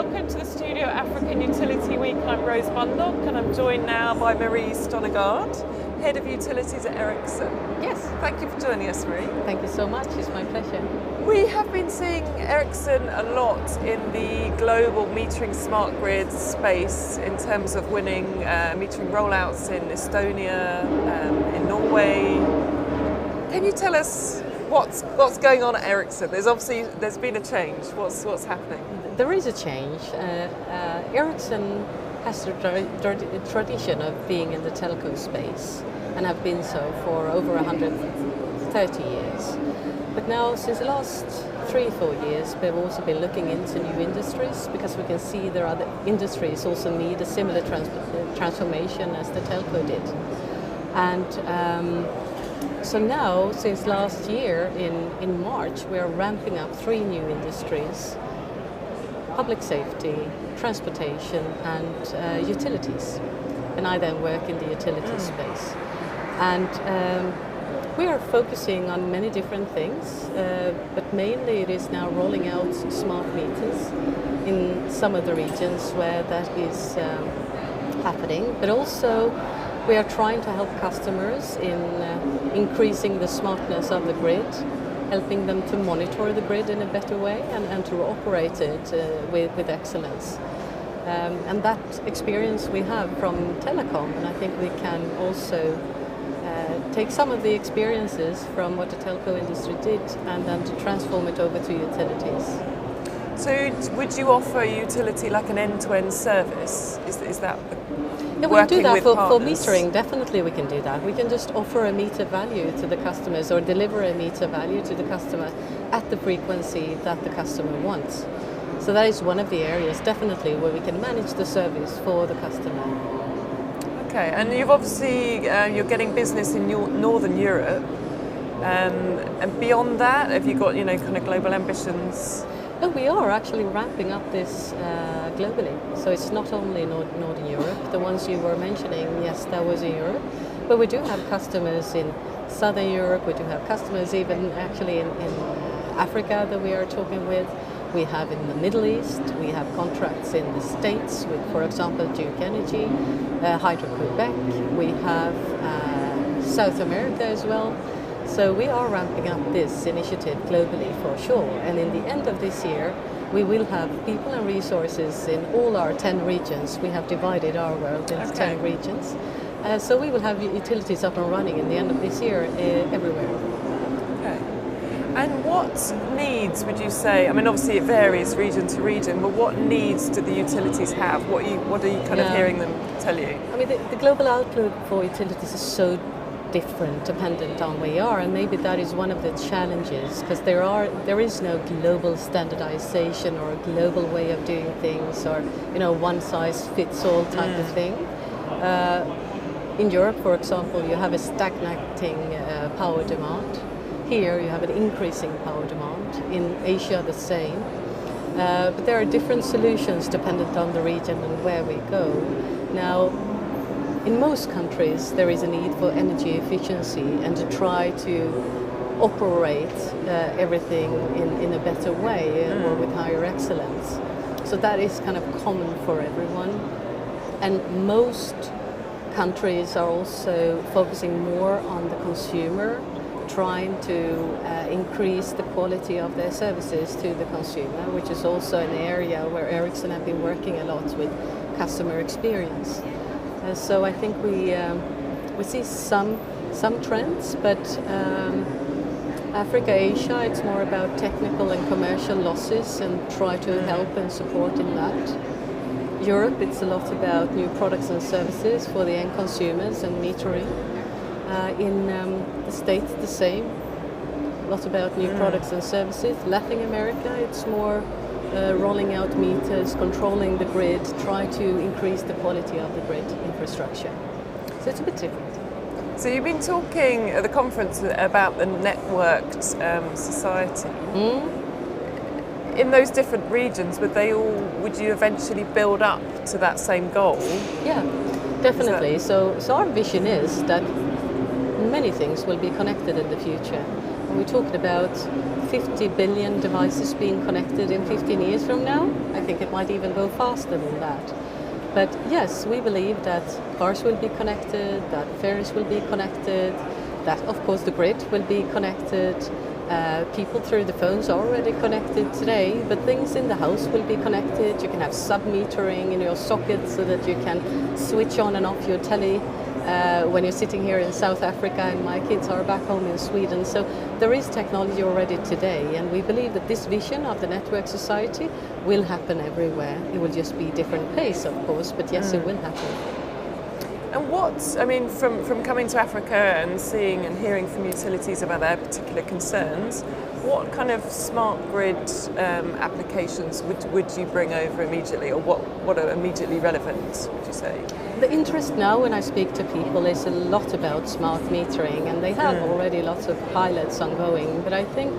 welcome to the studio African Utility Week. I'm Rose Bundock and I'm joined now by Marie Strannegard, Head of Utilities at Ericsson. Yes. Thank you for joining us, Marie. Thank you so much, it's my pleasure. We have been seeing Ericsson a lot in the global metering smart grid space in terms of winning metering rollouts in Estonia, in Norway. Can you tell us what's going on at Ericsson? There's been a change. What's happening? There is a change. Ericsson has a tradition of being in the telco space and have been so for over 130 years. But now, since the last 3-4 years, we've also been looking into new industries because we can see there are other industries also need a similar transformation as the telco did. And so now, since last year in March, we are ramping up 3 new industries: public safety, transportation and utilities. And I then work in the utility space. And we are focusing on many different things, but mainly it is now rolling out smart meters in some of the regions where that is happening, but also we are trying to help customers in increasing the smartness of the grid, helping them to monitor the grid in a better way and to operate it with excellence. And that experience we have from telecom, and I think we can also take some of the experiences from what the telco industry did and then to transform it over to utilities. So would you offer a utility like an end-to-end service? Is that yeah, we can do that for metering. Definitely we can do that. We can just offer a meter value to the customers or deliver a meter value to the customer at the frequency that the customer wants. So that is one of the areas definitely where we can manage the service for the customer. Okay, and you've obviously, you're getting business in Northern Europe. And beyond that, have you got, kind of global ambitions? No, we are actually ramping up this globally. So it's not only Northern Europe. The ones you were mentioning, yes, that was in Europe. But we do have customers in Southern Europe. We do have customers even actually in Africa that we are talking with. We have in the Middle East. We have contracts in the States with, for example, Duke Energy, Hydro-Quebec. We have South America as well. So we are ramping up this initiative globally for sure. And in the end of this year, we will have people and resources in all our 10 regions. We have divided our world into 10 regions. So we will have utilities up and running in the end of this year everywhere. Okay. And what needs would you say, I mean obviously it varies region to region, but what needs do the utilities have? What are you kind of hearing them tell you? I mean the global outlook for utilities is so different dependent on where you are, and maybe that is one of the challenges because there is no global standardization or a global way of doing things or one size fits all type of thing. In Europe, for example, you have a stagnating power demand. Here you have an increasing power demand. In Asia the same. But there are different solutions dependent on the region and where we go. Now, in most countries, there is a need for energy efficiency and to try to operate everything in a better way or with higher excellence. So that is kind of common for everyone. And most countries are also focusing more on the consumer, trying to increase the quality of their services to the consumer, which is also an area where Ericsson have been working a lot with customer experience. So I think we see some trends, but Africa, Asia, it's more about technical and commercial losses and try to help and support in that. Europe, it's a lot about new products and services for the end consumers and metering. In the States, the same. A lot about new products and services. Latin America, it's more rolling out meters, controlling the grid, try to increase the quality of the grid infrastructure. So it's a bit different. So you've been talking at the conference about the networked society. In those different regions, would you eventually build up to that same goal? Yeah, definitely. So our vision is that many things will be connected in the future. And we talked about 50 billion devices being connected in 15 years from now. I think it might even go faster than that. But yes, we believe that cars will be connected, that ferries will be connected, that of course the grid will be connected. People through the phones are already connected today, but things in the house will be connected. You can have sub-metering in your socket so that you can switch on and off your telly when you're sitting here in South Africa and my kids are back home in Sweden. So there is technology already today, and we believe that this vision of the network society will happen everywhere. It will just be different pace, of course, but yes, it will happen. And what, I mean, from coming to Africa and seeing and hearing from utilities about their particular concerns, what kind of smart grid applications would you bring over immediately, or what are immediately relevant, would you say? The interest now when I speak to people is a lot about smart metering, and they have already lots of pilots ongoing, but I think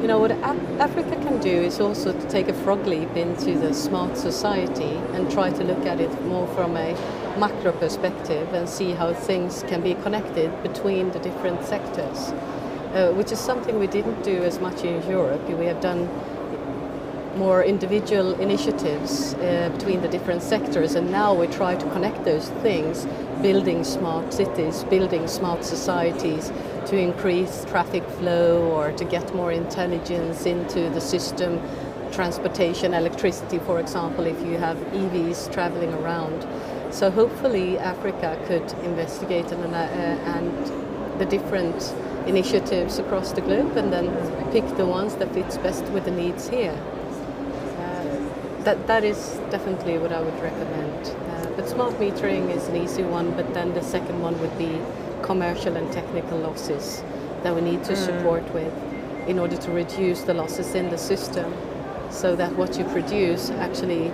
what Africa can do is also to take a frog leap into the smart society and try to look at it more from a macro perspective and see how things can be connected between the different sectors, which is something we didn't do as much in Europe. We have done more individual initiatives between the different sectors, and now we try to connect those things, building smart cities, building smart societies to increase traffic flow or to get more intelligence into the system, transportation, electricity, for example, if you have EVs traveling around. So hopefully Africa could investigate and the different initiatives across the globe and then pick the ones that fits best with the needs here. That is definitely what I would recommend. But smart metering is an easy one, but then the second one would be commercial and technical losses that we need to support with in order to reduce the losses in the system so that what you produce actually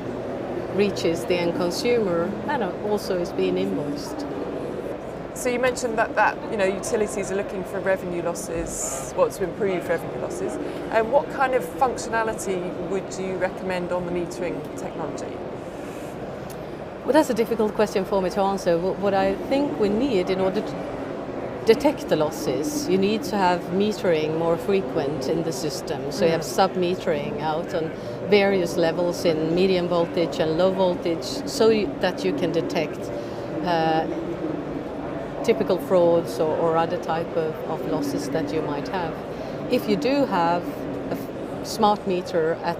reaches the end consumer and also is being invoiced. So you mentioned that utilities are looking for revenue losses, to improve revenue losses. And what kind of functionality would you recommend on the metering technology? Well, that's a difficult question for me to answer. What I think we need in order to detect the losses, you need to have metering more frequent in the system. So you have sub-metering out on various levels in medium voltage and low voltage so that you can detect typical frauds or other type of losses that you might have. If you do have a smart meter at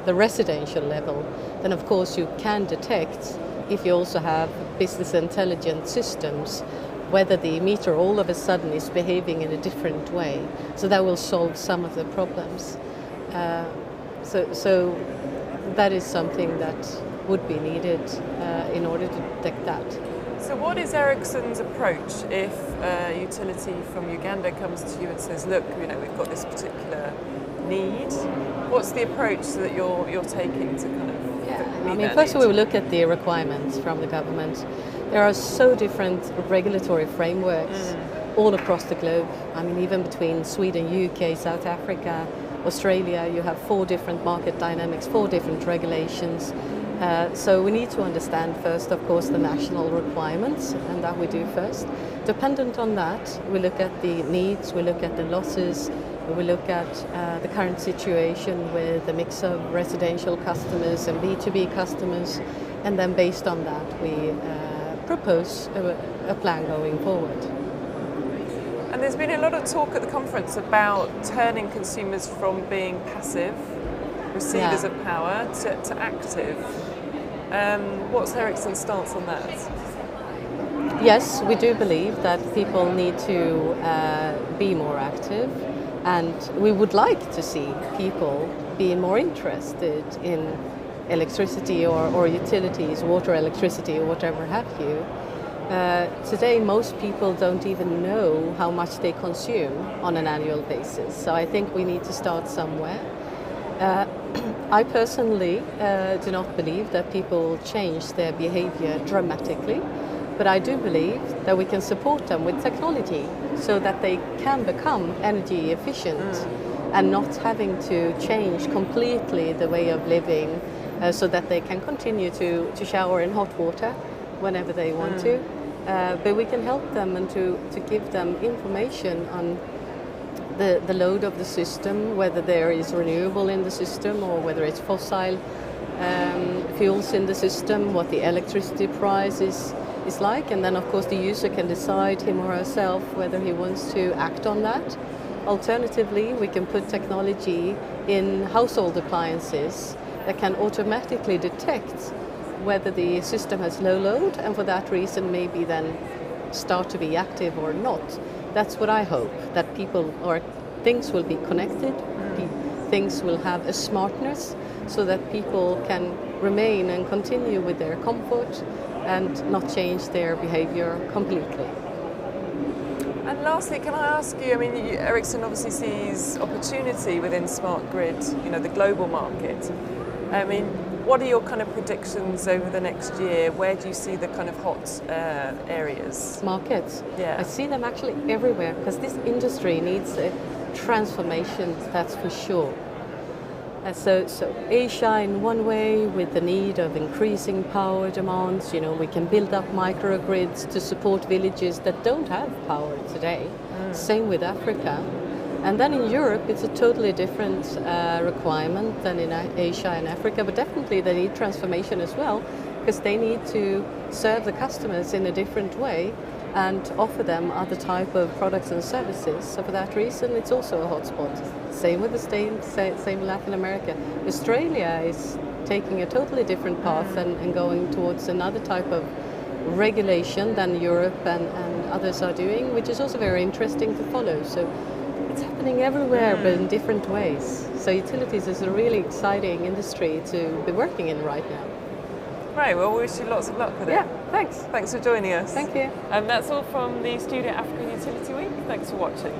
the residential level, then of course you can detect, if you also have business intelligence systems, whether the meter all of a sudden is behaving in a different way. So that will solve some of the problems. So that is something that would be needed in order to detect that. So what is Ericsson's approach if a utility from Uganda comes to you and says, look, we've got this particular need? What's the approach that you're taking to kind of meet first we will look at the requirements from the government. There are so different regulatory frameworks all across the globe. Even between Sweden, UK, South Africa, Australia, you have 4 different market dynamics, 4 different regulations. So we need to understand first, of course, the national requirements, and that we do first. Dependent on that, we look at the needs, we look at the losses, we look at the current situation with a mix of residential customers and B2B customers, and then based on that we propose a plan going forward. And there's been a lot of talk at the conference about turning consumers from being passive receivers of power to active. What's Ericsson's stance on that? Yes, we do believe that people need to be more active, and we would like to see people being more interested in electricity or utilities, water, electricity, or whatever have you. Today most people don't even know how much they consume on an annual basis, so I think we need to start somewhere. I personally do not believe that people will change their behavior dramatically, but I do believe that we can support them with technology so that they can become energy efficient and not having to change completely the way of living so that they can continue to shower in hot water whenever they want to. But we can help them and to give them information on the load of the system, whether there is renewable in the system or whether it's fossil, fuels in the system, what the electricity price is like, and then of course the user can decide, him or herself, whether he wants to act on that. Alternatively, we can put technology in household appliances that can automatically detect whether the system has low load, and for that reason maybe then start to be active or not. That's what I hope, that people or things will be connected, things will have a smartness, so that people can remain and continue with their comfort and not change their behavior completely. And lastly, can I ask you, I mean, Ericsson obviously sees opportunity within smart grid, you know, the global market. I mean, what are your kind of predictions over the next year? Where do you see the kind of hot areas? Markets? Yeah. I see them actually everywhere, because this industry needs a transformation, that's for sure. So Asia in one way, with the need of increasing power demands, you know, we can build up microgrids to support villages that don't have power today. Same with Africa. And then in Europe, it's a totally different requirement than in Asia and Africa, but definitely they need transformation as well, because they need to serve the customers in a different way and offer them other type of products and services. So for that reason, it's also a hotspot. Same with the States, same Latin America. Australia is taking a totally different path and going towards another type of regulation than Europe and others are doing, which is also very interesting to follow. So it's happening everywhere, but in different ways. So utilities is a really exciting industry to be working in right now. Right, well, we wish you lots of luck with it. Yeah, thanks. Thanks for joining us. Thank you. And that's all from the Studio Africa Utility Week. Thanks for watching.